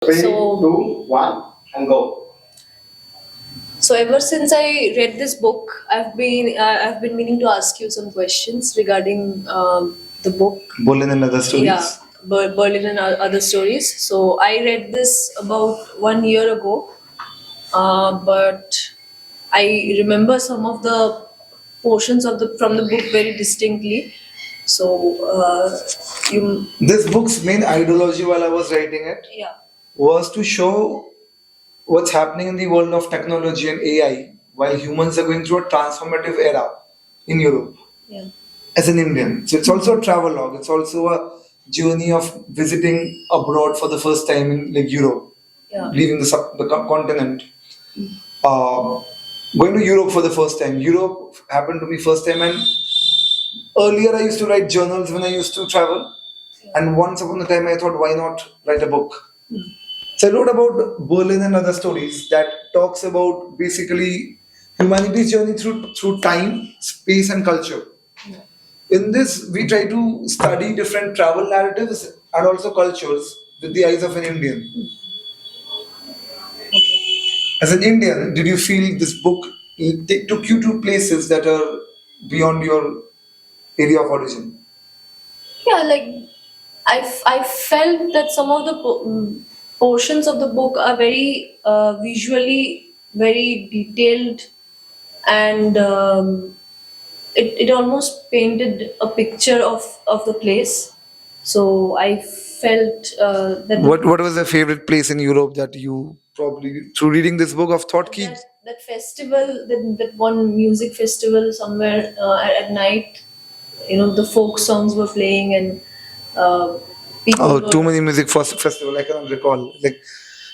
Three, two, one, and go. So ever since I read this book, I've been meaning to ask you some questions regarding the book. Berlin and other stories. Yeah, Berlin and other stories. So I read this about 1 year ago, but I remember some of the portions of the from the book very distinctly. So you This book's main ideology while I was writing it yeah was to show what's happening in the world of technology and AI while humans are going through a transformative era in Europe yeah as an Indian. So it's also a travel log. It's also a journey of visiting abroad for the first time in like Europe, yeah leaving the continent. Uh, Going to Europe for the first time. Europe happened to be first time, and earlier I used to write journals when I used to travel. And once upon a time I thought, why not write a book? So I wrote about Berlin and other stories that talks about basically humanity's journey through time, space, and culture. In this, we try to study different travel narratives and also cultures with the eyes of an Indian. As an Indian, did you feel this book took you to places that are beyond your area of origin? yeah like I felt that some of the portions of the book are very visually very detailed, and it almost painted a picture of the place. So I felt that What was the favorite place in Europe that you probably through reading this book of thought ki that festival, that one music festival somewhere at night, the folk songs were playing, and people oh, too were. many music festival I cannot recall. Like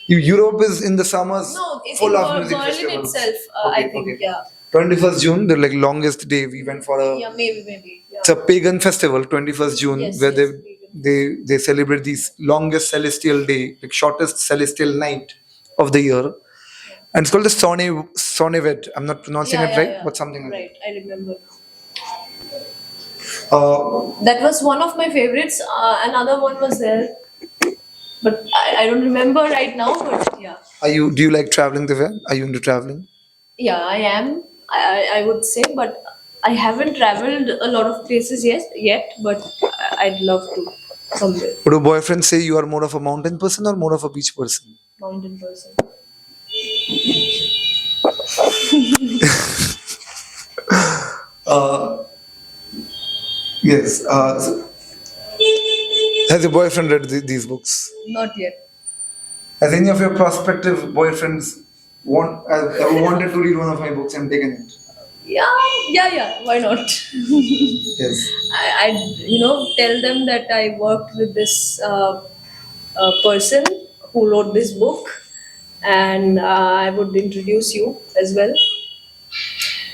Europe is in the summers No, it's in full of music Berlin festivals. itself, I think. Yeah. 21st June, the like longest day we went for a Yeah, maybe. Yeah. it's a pagan festival, 21st June, Yes, where yes. they celebrate these longest celestial day, like shortest celestial night of the year. And it's called the Sonnevet. I'm not pronouncing it right, but something like Right, I remember. that. That was one of my favorites. Another one was there, but I don't remember right now. But yeah, Do you like traveling, Divya? Are you into traveling? yeah, I am. I would say, but I haven't traveled a lot of places yet. But I'd love to someday. Would a boyfriend say you are more of a mountain person or more of a beach person? Mountain person. Uh, yes. Has your boyfriend read these books? Not yet. Has any of your prospective boyfriends ever wanted to read one of my books and taken it? Yeah. Why not? Yes. I tell them that I worked with this person who wrote this book, and I would introduce you as well.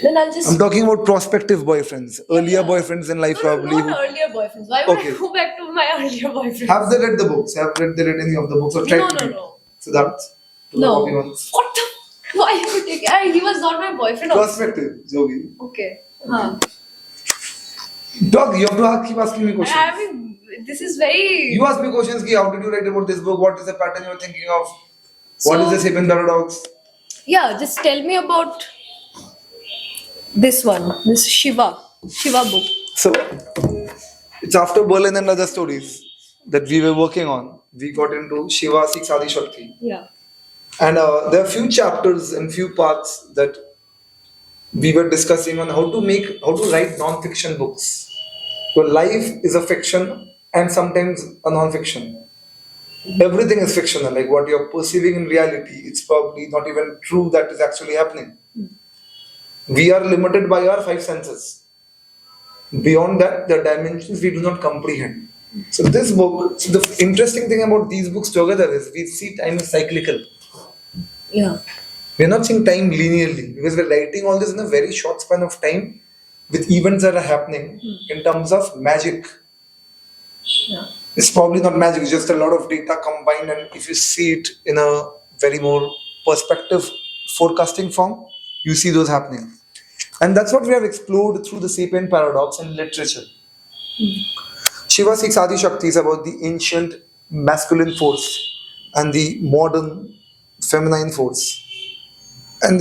Then I'll I'm just talking about prospective boyfriends, earlier boyfriends in life no, probably. not earlier boyfriends. Why would Okay. I go back to my earlier boyfriend? Have they read the books? They read any of the books or tried No, to no, read? no. So that's the No. copy ones. What the? Why you would take? He was not my boyfriend. Also. Prospective, Jogi. Okay. Huh. Dog, you have to keep asking me questions. I mean, this is very. You ask me questions. Ki, how did you write about this book? What is the pattern you're thinking of? What So- is the Sapien Paradox? Yeah, just tell me about this one, this Shiva book. So it's after Berlin and other stories that we were working on. We got into Shiva Seeks Adi Shakti. Yeah. And there are few chapters and few parts that we were discussing on how to write non-fiction books. Your life is a fiction and sometimes a non-fiction. Everything is fictional. Like what you're perceiving in reality, it's probably not even true that is actually happening. We are limited by our five senses. Beyond that, the dimensions we do not comprehend. So this book, so the interesting thing about these books together is we see time is cyclical. Yeah. We're not seeing time linearly because we're writing all this in a very short span of time with events that are happening in terms of magic. Yeah. It's probably not magic, it's just a lot of data combined, and if you see it in a very more perspective forecasting form, you see those happening. And that's what we have explored through the Sapien Paradox in literature. Shiva Seeks Adi Shakti is about the ancient masculine force and the modern feminine force. And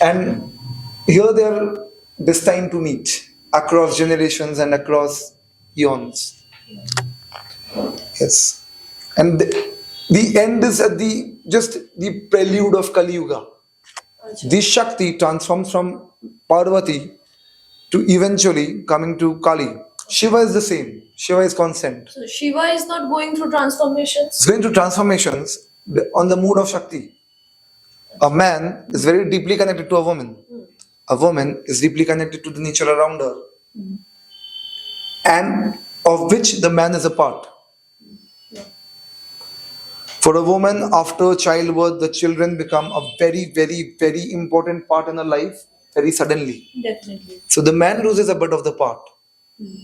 and here they are destined to meet across generations and across eons. Yes. And the end is at the just the prelude of Kali Yuga. This Shakti transforms from Parvati to eventually coming to Kali. Shiva is the same. Shiva is constant. So Shiva is not going through transformations. It's going to transformations on the mood of Shakti. A man is very deeply connected to a woman. A woman is deeply connected to the nature around her, and of which the man is a part. For a woman, after childbirth, the children become a very, very, very important part in her life very suddenly. Definitely. So the man loses a bit of the part.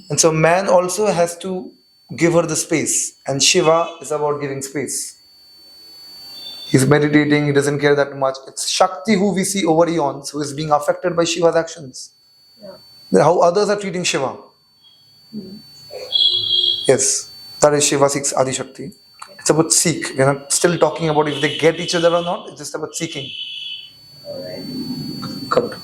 And so man also has to give her the space. And Shiva is about giving space. He's meditating, he doesn't care that much. It's Shakti who we see over eons who is being affected by Shiva's actions. Yeah. How others are treating Shiva. Yes, that is Shiva seeks Adi Shakti. It's about seek. We're not still talking about if they get each other or not. It's just about seeking. All right. Good.